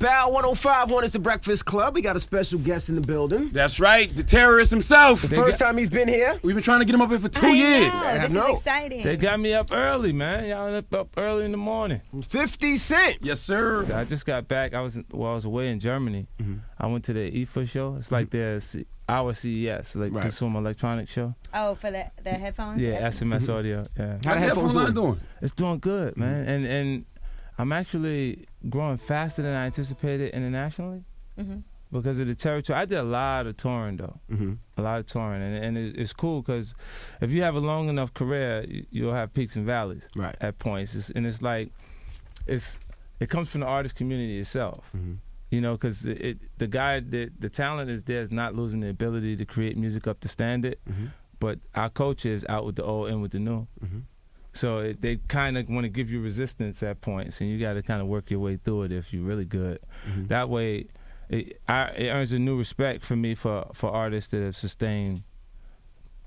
Bow 105.1 is the Breakfast Club. We got a special guest in the building. That's right, the terrorist himself. First time he's been here. We've been trying to get him up here for 2 years. This is exciting. They got me up early, man. Y'all up early in the morning. 50 Cent. Yes, sir. I just got back. I was away in Germany. I went to the IFA show. It's like our CES, Consumer Electronics Show. Oh, for the headphones? Yeah, SMS audio. Yeah. How the headphones line doing? It's doing good, man. And I'm actually growing faster than I anticipated internationally because of the territory. I did a lot of touring, though. A lot of touring. And it's cool because if you have a long enough career, you'll have peaks and valleys at points. It's like, it comes from the artist community itself. You know, because the talent is there, is not losing the ability to create music up to standard, but our culture is out with the old and with the new. So they kind of want to give you resistance at points, and you got to kind of work your way through it if you're really good. That way, it earns a new respect for me for artists that have sustained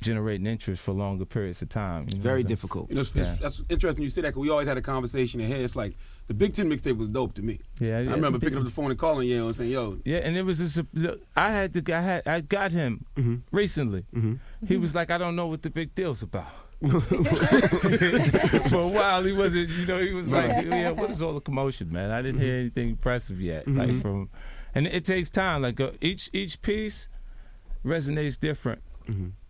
generating interest for longer periods of time. You know Very difficult. You know, that's interesting you say that because we always had a conversation ahead. It's like the Big Ten mixtape was dope to me. Yeah, I remember picking up the phone and calling you and saying, "Yo." Yeah, and it was just I got him recently. He was like, "I don't know what the big deal's about." For a while, he wasn't. You know, he was like, "Yeah, what is all the commotion, man? I didn't hear anything impressive yet." Like and it takes time. Like each piece resonates different.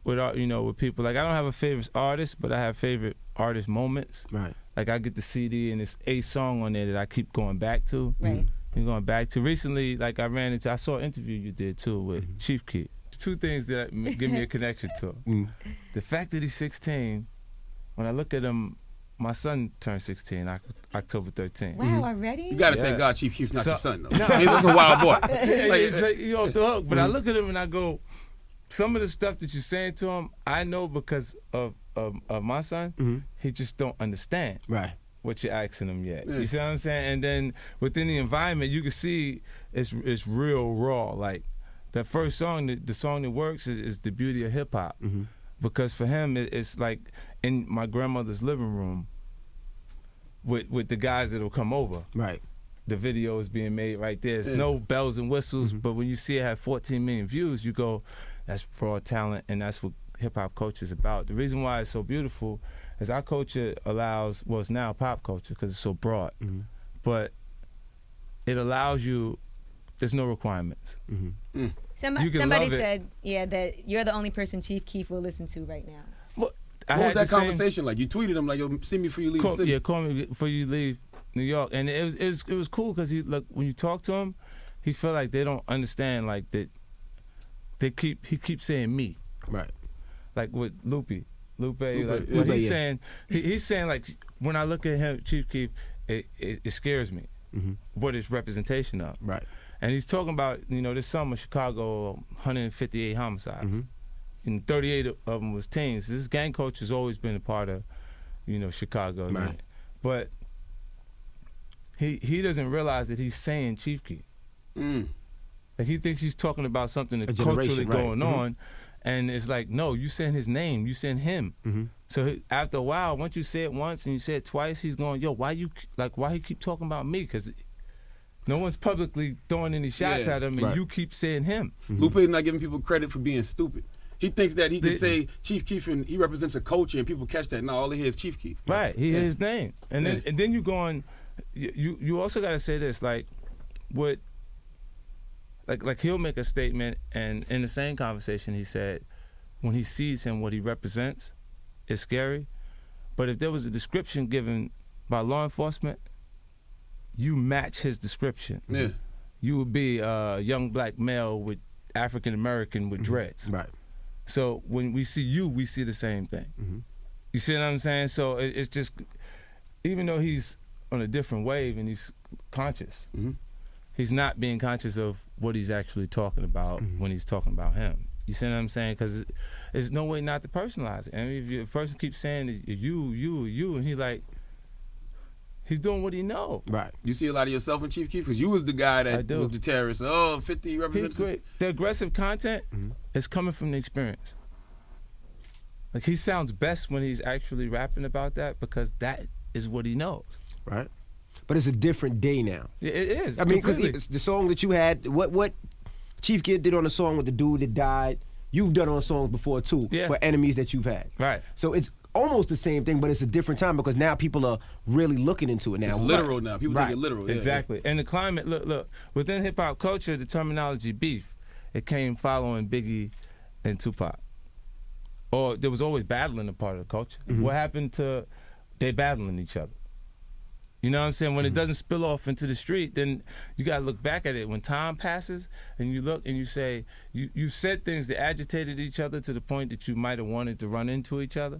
With people. Like I don't have a favorite artist, but I have favorite artist moments. Right. Like I get the CD and it's a song on there that I keep going back to. Right. And going back to recently, like I saw an interview you did too with Chief Keef. Two things that give me a connection to him. The fact that he's 16. When I look at him, my son turned 16 October 13th. Wow, already? You got to thank God Chief Keef's not your son though. He's a wild boy. You're off the hook. But I look at him and I go, some of the stuff that you're saying to him, I know because of my son, he just don't understand what you're asking him yet. You see what I'm saying? And then within the environment, you can see it's real raw. Like that first song, the song that works is the beauty of hip hop. Because for him, it's like in my grandmother's living room with the guys that'll come over. Right. The video is being made right there. There's no bells and whistles, but when you see it have 14 million views, you go, that's raw talent, and that's what hip-hop culture is about. The reason why it's so beautiful is our culture allows, well, it's now pop culture because it's so broad, but it allows you, there's no requirements. Somebody said, that you're the only person Chief Keef will listen to right now. Well, what was that conversation like? You tweeted him like, "Yo, see me before you leave the city." Yeah, call me before you leave New York. And it was cool because when you talk to him, he felt like they don't understand like that. He keeps saying me, right? Like with Lupe, what he's saying. He's saying like when I look at him, Chief Keef, it scares me. What is representation of, right? And he's talking about this summer Chicago 158 homicides, and 38 of them was teens. This gang culture has always been a part of Chicago, right? But he doesn't realize that he's saying Chief Keef. Like he thinks he's talking about something that's culturally going on, and it's like, no, you saying his name, you saying him. So after a while, once you say it once and you say it twice, he's going, yo, why he keep talking about me? Because no one's publicly throwing any shots at him, and you keep saying him. Lupe is not giving people credit for being stupid. He thinks that he can say Chief Keef and he represents a culture, and people catch that. No, all he hears is Chief Keef. Right, he hears his name, and then you going, you also got to say this, like what. Like he'll make a statement, and in the same conversation he said, when he sees him, what he represents is scary. But if there was a description given by law enforcement, you match his description. Yeah. You would be a young black male with African American with dreads. Right. So when we see you, we see the same thing. You see what I'm saying? So it's just, even though he's on a different wave and he's conscious, he's not being conscious of what he's actually talking about when he's talking about him. You see what I'm saying? Because there's no way not to personalize it. I mean, if a person keeps saying you, and he's doing what he knows. Right. You see a lot of yourself in Chief Keef? Because you was the guy that was the terrorist. 50 represents. He's great. The aggressive content is coming from the experience. Like he sounds best when he's actually rapping about that because that is what he knows. Right. But it's a different day now. Yeah, it is. I mean, because the song that you had, what Chief Keef did on the song with the dude that died, you've done on songs before too, for enemies that you've had. Right. So it's almost the same thing, but it's a different time because now people are really looking into it now. It's literal now. People take it literal. Exactly. And the climate, look, within hip hop culture, the terminology beef, it came following Biggie and Tupac. Or there was always battling a part of the culture. What happened to they battling each other? You know what I'm saying? When it doesn't spill off into the street, then you got to look back at it. When time passes and you look and you say, you said things that agitated each other to the point that you might have wanted to run into each other,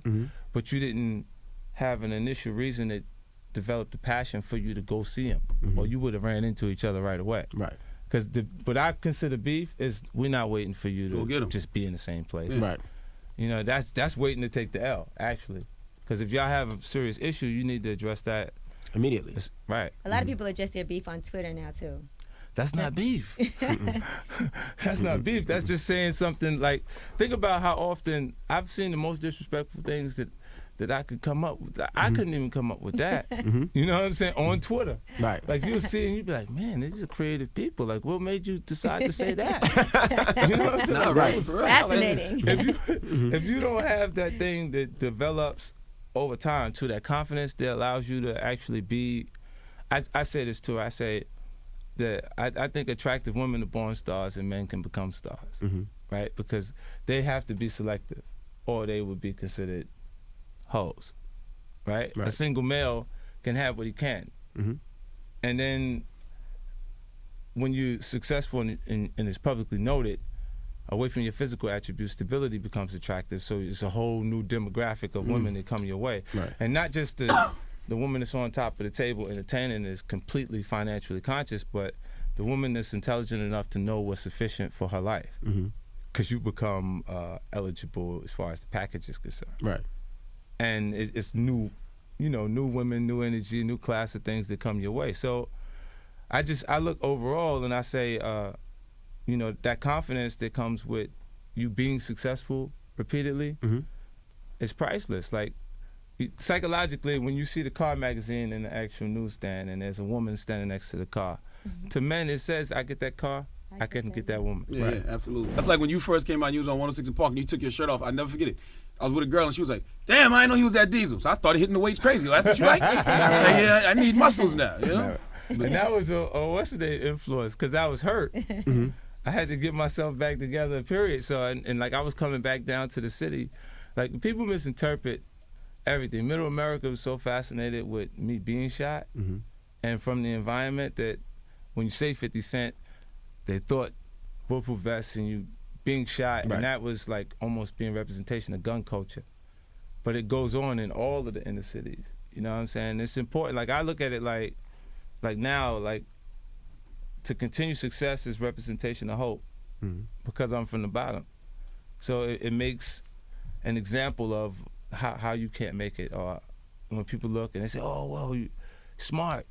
but you didn't have an initial reason that developed a passion for you to go see him, or you would have ran into each other right away. Right. Because what I consider beef is we're not waiting for you to just be in the same place. Right. You know, that's waiting to take the L, actually. Because if y'all have a serious issue, you need to address that immediately. Right. A lot of people adjust their beef on Twitter now too. That's not beef. That's not beef. That's just saying something like, think about how often I've seen the most disrespectful things that I could come up with. I couldn't even come up with that. You know what I'm saying? On Twitter. Right. Like you'll see and you'd be like, man, these are creative people. Like what made you decide to say that? You know what I'm saying? No, right. It's fascinating. If you don't have that thing that develops over time to that confidence that allows you to actually be, I say this too, I say that I think attractive women are born stars and men can become stars, right? Because they have to be selective or they would be considered hoes, right? A single male can have what he can. And then when you're successful and it's publicly noted, away from your physical attributes, stability becomes attractive. So it's a whole new demographic of women that come your way. Right. And not just the woman that's on top of the table entertaining is completely financially conscious, but the woman that's intelligent enough to know what's sufficient for her life. Because you become eligible as far as the package is concerned. Right. And it's new, new women, new energy, new class of things that come your way. So I look overall and I say, that confidence that comes with you being successful repeatedly is priceless. Like, psychologically, when you see the car magazine in the actual newsstand and there's a woman standing next to the car, to men it says, I get that car, I couldn't get that woman. Yeah, yeah, absolutely. That's like when you first came out and you was on 106 in Park and you took your shirt off. I never forget it. I was with a girl and she was like, damn, I didn't know he was that diesel. So I started hitting the weights crazy. That's what you like? Yeah, I need muscles now, you know? And that was a what's the name influence, because I was hurt. I had to get myself back together, period. So, and like I was coming back down to the city. Like, people misinterpret everything. Middle America was so fascinated with me being shot and from the environment that when you say 50 Cent, they thought bulletproof vests and you being shot, and that was like almost being representation of gun culture. But it goes on in all of the inner cities. You know what I'm saying? It's important. Like, I look at it like now, like, to continue success is representation of hope because I'm from the bottom. So it makes an example of how you can't make it. Or when people look and they say, oh, well, you smart.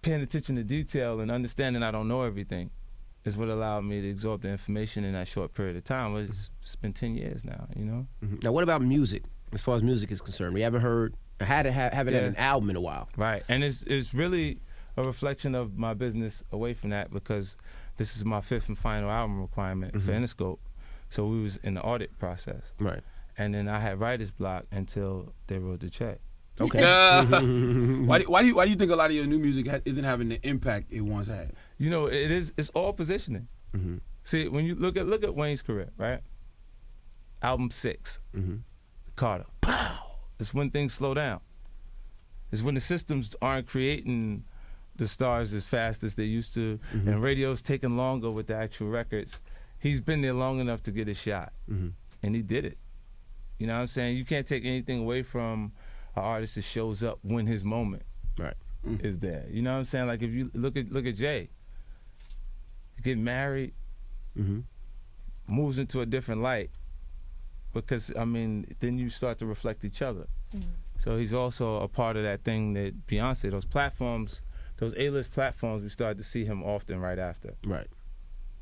Paying attention to detail and understanding I don't know everything is what allowed me to absorb the information in that short period of time. It's been 10 years now, you know? Now, what about music, as far as music is concerned? We haven't heard, haven't had an album in a while. Right, and it's really a reflection of my business away from that, because this is my 5th and final album requirement for Interscope. So we was in the audit process. Right. And then I had writer's block until they wrote the check. Okay. Why do you think a lot of your new music isn't having the impact it once had? You know, it's all positioning. See, when you look at Wayne's career, right? Album 6, Carter, pow! It's when things slow down. It's when the systems aren't creating the stars as fast as they used to, and radio's taking longer with the actual records. He's been there long enough to get a shot, and he did it. You know what I'm saying? You can't take anything away from an artist that shows up when his moment is there. You know what I'm saying? Like, if you look at Jay, get married, moves into a different light, because, I mean, then you start to reflect each other. So he's also a part of that thing that Beyonce, those platforms, those A-list platforms, we started to see him often right after. Right.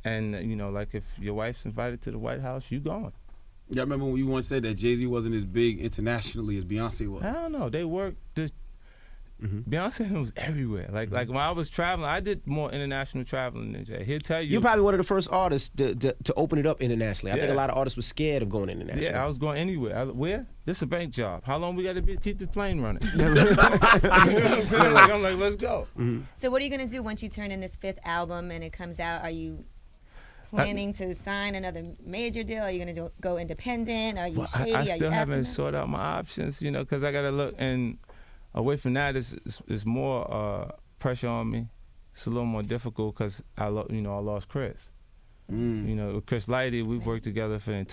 And, you know, like, if your wife's invited to the White House, you going. Yeah, I remember when you once said that Jay-Z wasn't as big internationally as Beyonce was. I don't know. They work. Beyonce was everywhere. Like when I was traveling, I did more international traveling than Jay. He'll tell you. You're probably one of the first artists to open it up internationally. I think a lot of artists were scared of going international. Yeah, I was going anywhere. Where? This is a bank job. How long we got to keep the plane running? You know what I'm saying? I'm like, let's go. So what are you going to do once you turn in this 5th album and it comes out? Are you planning to sign another major deal? Are you going to go independent? Are you shady? I still haven't sorted out my options, because I got to look. And away from that, it's more pressure on me. It's a little more difficult because I lost Chris. With Chris Lighty, we've worked together for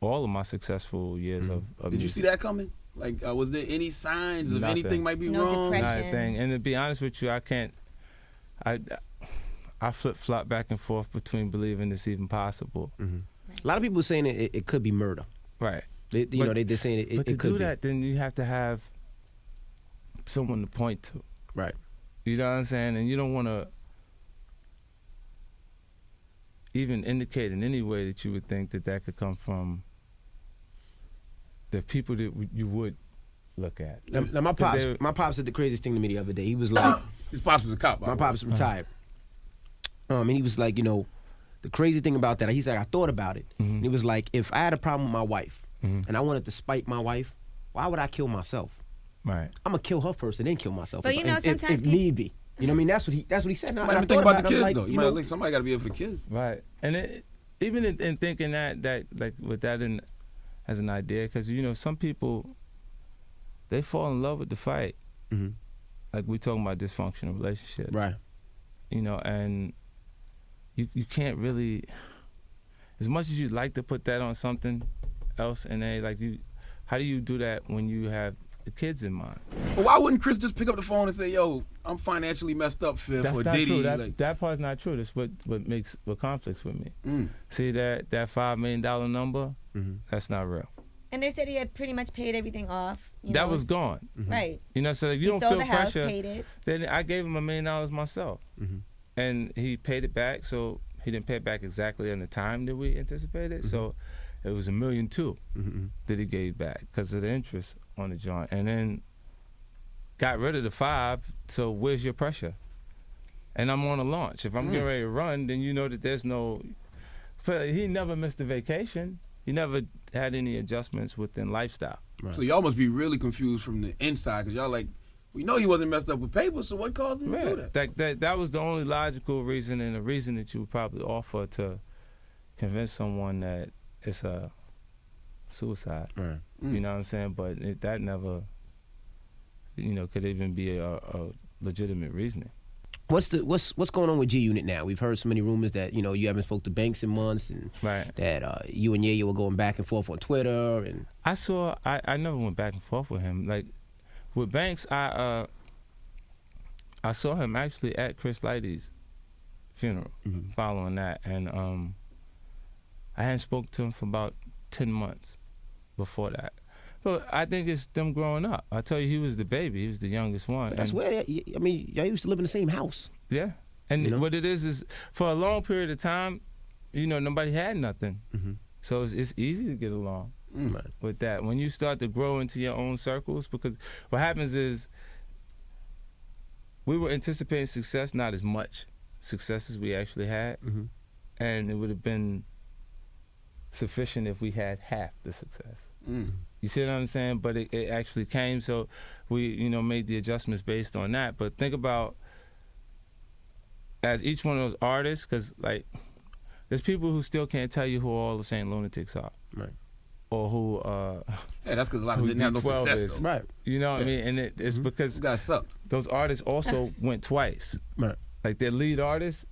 all of my successful years of Did music. you see that coming? Like, was there any signs of anything might be wrong? Depression. Not a thing. And to be honest with you, I flip-flop back and forth between believing it's even possible. A lot of people are saying it could be murder. Right. They're saying it But to could do be. that, then you have to have someone to point to. Right. You know what I'm saying? And you don't want to even indicate in any way that you would think that could come from the people that you would look at. Now my pops said the craziest thing to me the other day. He was like, his pops was a cop. My pops retired. And he was like, the crazy thing about that, he said, I thought about it. And he was like, if I had a problem with my wife and I wanted to spite my wife, why would I kill myself? Right. I'm gonna kill her first and then kill myself. But sometimes if need be. You know what I mean? That's what he said. You might think about the kids though. You might think somebody got to be here for the kids. Right. And even in thinking that like with that as an idea, because some people, they fall in love with the fight. Like we talking about dysfunctional relationships. Right. And you can't really, as much as you'd like to put that on something else, and how do you do that when you have the kids in mind? Well, why wouldn't Chris just pick up the phone and say, "Yo, I'm financially messed up for Diddy"? That part's not true. That's what conflicts with me. See that $5 million number? That's not real. And they said he had pretty much paid everything off. That was gone. Right. So if you don't sold feel the house, pressure, paid it. then I gave him $1 million myself, and he paid it back. So he didn't pay it back exactly in the time that we anticipated. So it was $1.2 million that he gave back because of the interest on the joint, and then got rid of the 5. So where's your pressure? And I'm on a launch. If I'm getting ready to run, then you know that there's no. He never missed a vacation. He never had any adjustments within lifestyle. Right. So y'all must be really confused from the inside because y'all like, we know he wasn't messed up with paper, so what caused him to do that? That was the only logical reason, and the reason that you would probably offer to convince someone that it's a suicide. Right. You know what I'm saying? But that never, could even be a legitimate reasoning. What's going on with G Unit now? We've heard so many rumors that you haven't spoke to Banks in months, and that you and Yayo were going back and forth on Twitter. And I never went back and forth with him. Like with Banks, I saw him actually at Chris Lighty's funeral. Following that, and I hadn't spoken to him for about 10 months before that. But I think it's them growing up. I tell you, he was the baby. He was the youngest one. But that's weird. I mean, y'all used to live in the same house. Yeah. And what it is for a long period of time, nobody had nothing. So it's easy to get along with that. When you start to grow into your own circles, because what happens is we were anticipating success, not as much success as we actually had. And it would have been sufficient if we had half the success. You see what I'm saying? But it actually came, so we, made the adjustments based on that. But think about, as each one of those artists, because, there's people who still can't tell you who all the Saint Lunatics are. Right. Or who, that's because a lot of them didn't have no success, though. Right. You know what I mean? And it's because those artists also went twice. Right. Like, their lead artist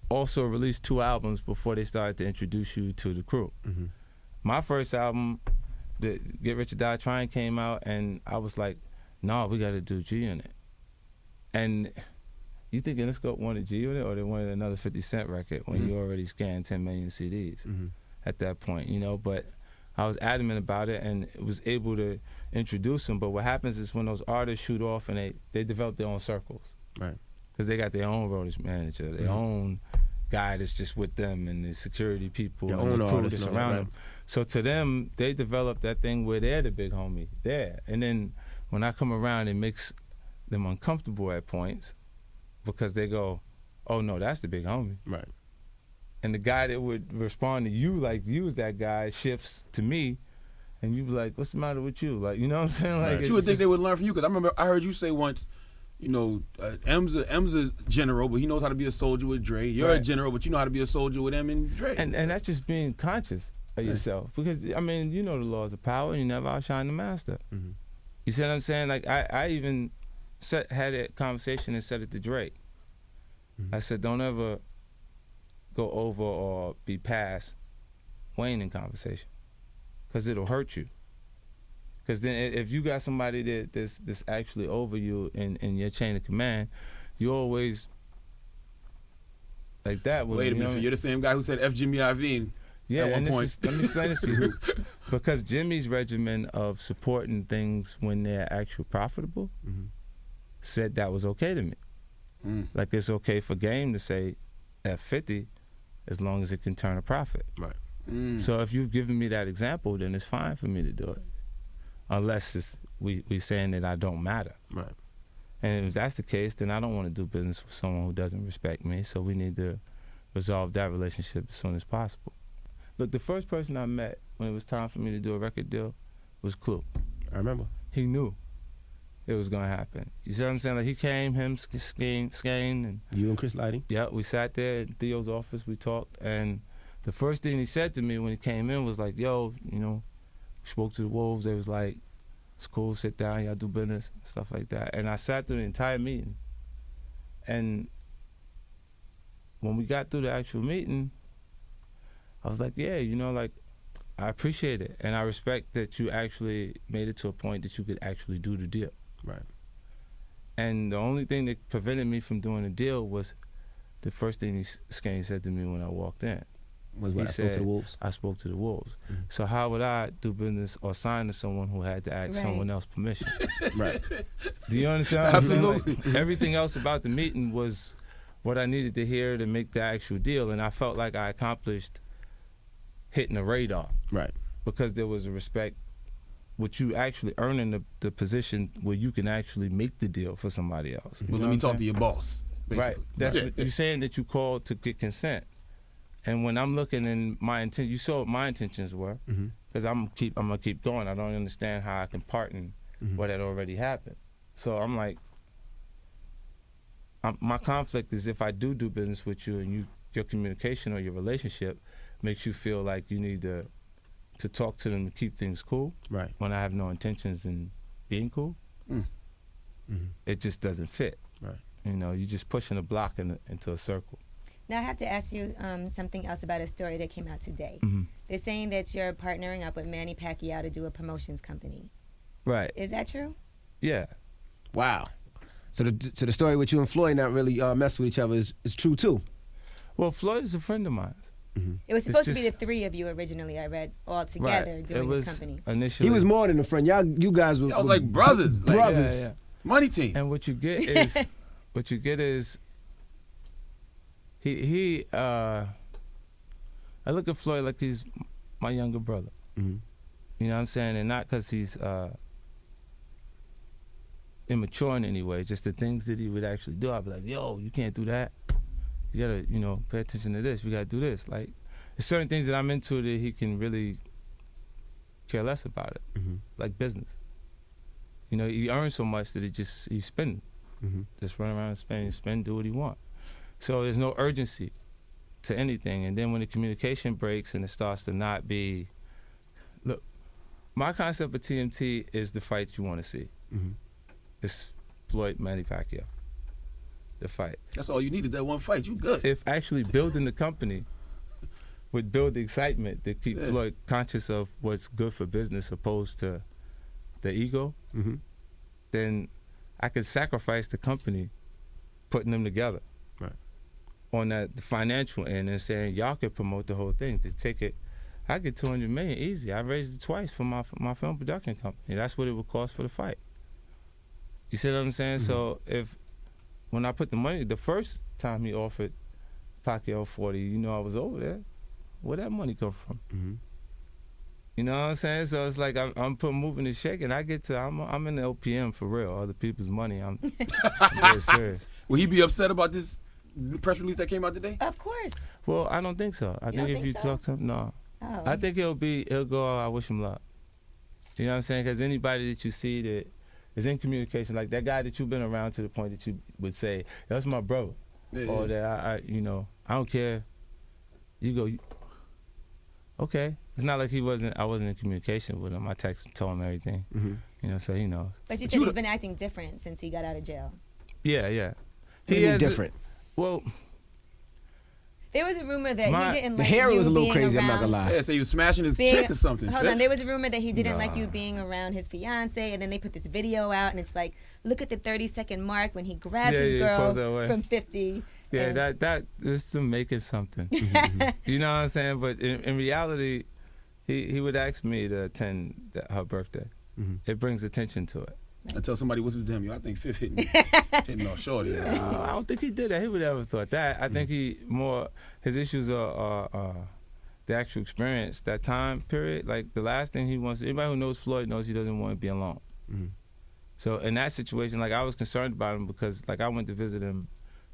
also released 2 albums before they started to introduce you to the crew. My first album, the Get Rich or Die Trying, came out, and I was like, no, we got to do G Unit. And you thinking let's go wanted G Unit, or they wanted another 50 Cent record when you already scanned 10 million CDs at that point, But I was adamant about it and was able to introduce them. But what happens is when those artists shoot off and they develop their own circles. Right. Because they got their own road manager, their own guy that's just with them, and the security people and the crew that's around them. So to them, they develop that thing where they're the big homie there. And then when I come around and mix them uncomfortable at points because they go, oh no, that's the big homie. Right. And the guy that would respond to you like you was that guy shifts to me, and you be like, what's the matter with you? Like, you know what I'm saying? Like, Right. You would think they would learn from you, because I remember I heard you say once, you know, M's a general, but he knows how to be a soldier with Dre. You're a general, but you know how to be a soldier with M and Dre. And that's just being conscious of yourself. Because, I mean, you know the laws of power, and you never outshine the master. Mm-hmm. You see what I'm saying? Like, I even had that conversation and said it to Drake. Mm-hmm. I said, don't ever go over or be past Wayne in conversation, because it'll hurt you. Because then if you got somebody that's actually over you in your chain of command, you always like that. Wait a minute, you're the same guy who said F Jimmy Iovine at one point. Let me explain this to you. Because Jimmy's regimen of supporting things when they're actually profitable said that was okay to me. Like, it's okay for Game to say F50 as long as it can turn a profit. Right. So if you've given me that example, then it's fine for me to do it, unless we saying that I don't matter. Right. And if that's the case, then I don't want to do business with someone who doesn't respect me. So we need to resolve that relationship as soon as possible. Look, the first person I met when it was time for me to do a record deal was Clue. I remember. He knew it was gonna happen. You see what I'm saying? Like, he came, him, Skane, and You and Chris Lighty. yeah, we sat there in Theo's office, we talked, and the first thing he said to me when he came in was like, yo, you know, we spoke to the Wolves. They was like, it's cool, sit down, y'all do business, stuff like that. And I sat through the entire meeting. And when we got through the actual meeting, I was like, yeah, you know, like, I appreciate it. And I respect that you actually made it to a point that you could actually do the deal. Right. And the only thing that prevented me from doing the deal was the first thing Skane said to me when I walked in. Was what He I spoke to said, the Wolves. I spoke to the Wolves. Mm-hmm. So how would I do business or sign to someone who had to ask Right. someone else permission? Right. Do you understand what I'm saying? Absolutely. Like, everything else about the meeting was what I needed to hear to make the actual deal, and I felt like I accomplished hitting the radar. Right. Because there was a respect with you actually earning the position where you can actually make the deal for somebody else. You Well, know let me what I'm talk to saying? your boss. Basically. Right. That's Yeah. what you're saying, that you called to get consent. And when I'm looking in my intent, you saw what my intentions were, because I'm gonna keep going. I don't understand how I can part in what had already happened. So I'm like, my conflict is if I do business with you and your communication or your relationship makes you feel like you need to talk to them to keep things cool. Right. When I have no intentions in being cool, it just doesn't fit. Right. You know, you're just pushing a block into a circle. Now I have to ask you something else about a story that came out today. They're saying that you're partnering up with Manny Pacquiao to do a promotions company. Right. Is that true? Yeah. Wow. So the story with you and Floyd not really messing with each other is true too. Well, Floyd is a friend of mine. It was supposed to be just- the three of you originally, I read, all together Right. doing It was this company. initially. He was more than a friend. You guys were, Y'all was like brothers. Like, brothers. Yeah. money team. And what you get is, he. I look at Floyd like he's my younger brother. Mhm. You know what I'm saying? And not because he's immature in any way, just the things that he would actually do. I'd be like, yo, you can't do that. You gotta, pay attention to this. We gotta do this. Like, there's certain things that I'm into that he can really care less about it, like business. He earns so much that he's spending. Just run around and spend, do what he wants. So there's no urgency to anything. And then when the communication breaks and it starts to not be, look, my concept of TMT is the fight you want to see. It's Floyd Manny Pacquiao, the fight. That's all you needed, that one fight. You good. If actually building the company would build the excitement to keep Yeah. Floyd conscious of what's good for business opposed to the ego, then I could sacrifice the company putting them together. Right. On the financial end and saying, y'all could promote the whole thing. To take it, I get $200 million easy. I raised it twice for my film production company. That's what it would cost for the fight. You see what I'm saying? So when I put the money, the first time he offered Pacquiao 40, I was over there. Where'd that money come from? You know what I'm saying? So it's like I'm moving and shaking. I'm in the LPM for real. Other people's money. I'm dead serious. Will he be upset about this press release that came out today? Of course. Well, I don't think so. I think if you talk to him, no. Oh. I think he'll go, I wish him luck. You know what I'm saying? Because anybody that you see that is in communication, like that guy that you've been around to the point that you would say, that's my brother. Yeah, Or that I don't care. You go, okay. It's not like I wasn't in communication with him. I texted, told him everything. So he knows. But you said he's been acting different since he got out of jail. Yeah. He is different. Well, there was a rumor that he didn't the like hair you was a little being crazy. around. I'm not gonna lie. Yeah, so he was smashing his chick or something. Hold on, there was a rumor that he didn't like you being around his fiance, and then they put this video out, and it's like, look at the 30-second mark when he grabs his girl from 50. Yeah, that is to make it something. You know what I'm saying? But in reality, he would ask me to attend her birthday. It brings attention to it. I tell somebody what's with him, yo. I think Fifth hitting off shorty. I don't think he did that. He would ever thought that. I think his issues are the actual experience, that time period. Like the last thing he wants, anybody who knows Floyd knows he doesn't want to be alone. So in that situation, like I was concerned about him because like I went to visit him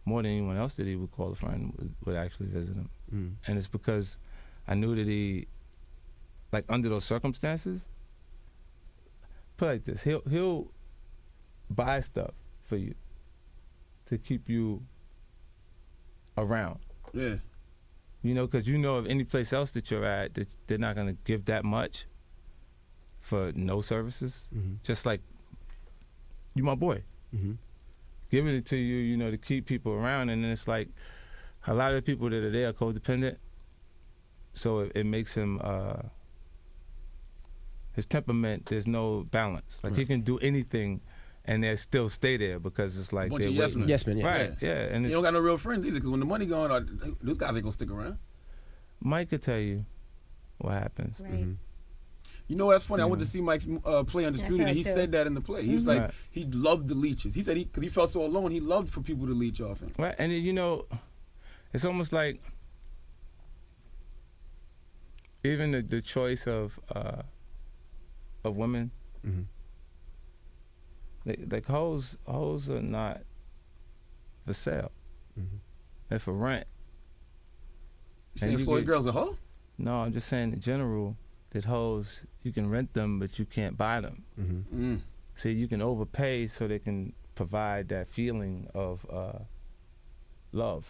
more than anyone else that he would call a friend would actually visit him. And it's because I knew that he, like under those circumstances, put it like this, he'll buy stuff for you to keep you around. Yeah. You know, because you know if any place else that you're at, that they're not going to give that much for no services. Just like, you my boy. Giving it to you, you know, to keep people around. And then it's like, a lot of the people that are there are codependent. So it makes him, his temperament, there's no balance. Like he can do anything and they still stay there because it's like bunch they're of yes men. Yes men, yeah. Right, yeah. And You don't got no real friends either, because when the money gone, those guys ain't gonna stick around. Mike could tell you what happens. Right. You know what's funny? I went to see Mike's play Undisputed, and he said that in the play. He's like, he loved the leeches. He said because he felt so alone, he loved for people to leech off him. Right, and you know, it's almost like even the choice of women. Like hoes are not for sale. They're for rent. You saying Floyd girls a hoe? No, I'm just saying in general that hoes, you can rent them, but you can't buy them. See, you can overpay so they can provide that feeling of love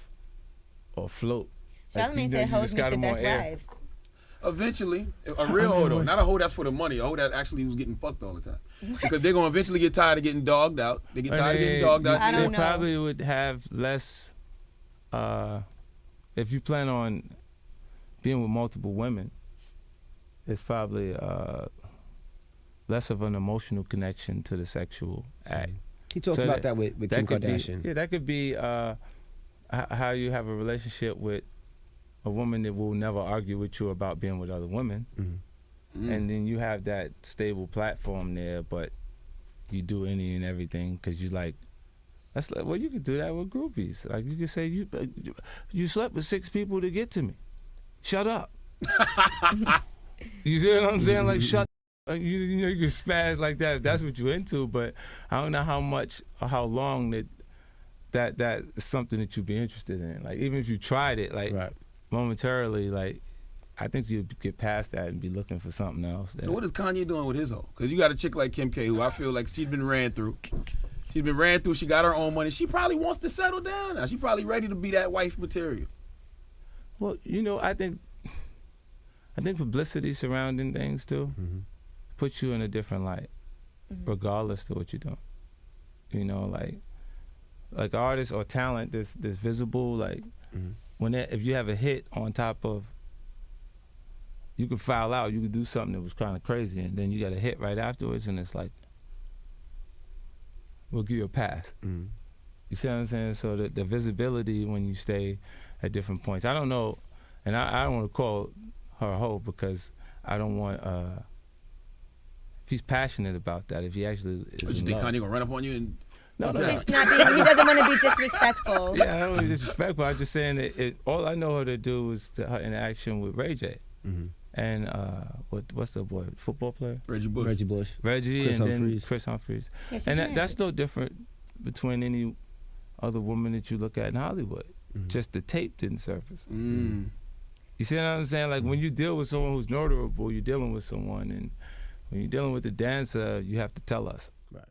or float. Charlamagne said hoes make the best wives. Eventually, a real hoe though, not a hoe that's for the money, a hoe that actually was getting fucked all the time. Because they're gonna eventually get tired of getting dogged out. They get tired of getting dogged out. I don't They know. probably would have less, if you plan on being with multiple women, it's probably less of an emotional connection to the sexual act. He talks about that with Kim Kardashian. That could be how you have a relationship with a woman that will never argue with you about being with other women. And then you have that stable platform there, but you do any and everything because you like, that's like, well, you could do that with groupies. Like you could say, you slept with 6 people to get to me. Shut up. You see what I'm saying? Like, shut up. You know, you can spaz like that if that's what you're into, but I don't know how much or how long that is something that you'd be interested in. Like, even if you tried it, like, momentarily, like, I think you'd get past that and be looking for something else. So what is Kanye doing with his hoe? Because you got a chick like Kim K, who I feel like she's been ran through. She got her own money. She probably wants to settle down now. She's probably ready to be that wife material. Well, you know, I think publicity surrounding things too puts you in a different light, regardless to what you're doing. You know, like artists or talent that's visible, like if you have a hit on top of, you could foul out, you could do something that was kind of crazy, and then you got a hit right afterwards, and it's like, we'll give you a pass. You see what I'm saying? So the visibility when you stay at different points. I don't know, and I don't want to call her a hoe because I don't want, if he's passionate about that, if he actually is But you think Kanye gonna run up on you and... No. He doesn't want to be disrespectful. Yeah, I don't want to be disrespectful. I'm just saying that all I know her to do is her interaction with Ray J. and what's the boy, football player? Reggie Bush. Reggie, Chris and Humphries. then Chris Humphries. Yeah, she's And married. that's no different between any other woman that you look at in Hollywood. Just the tape didn't surface. Mm. You see what I'm saying? Like when you deal with someone who's notable, you're dealing with someone, and when you're dealing with a dancer, you have to tell us. Right.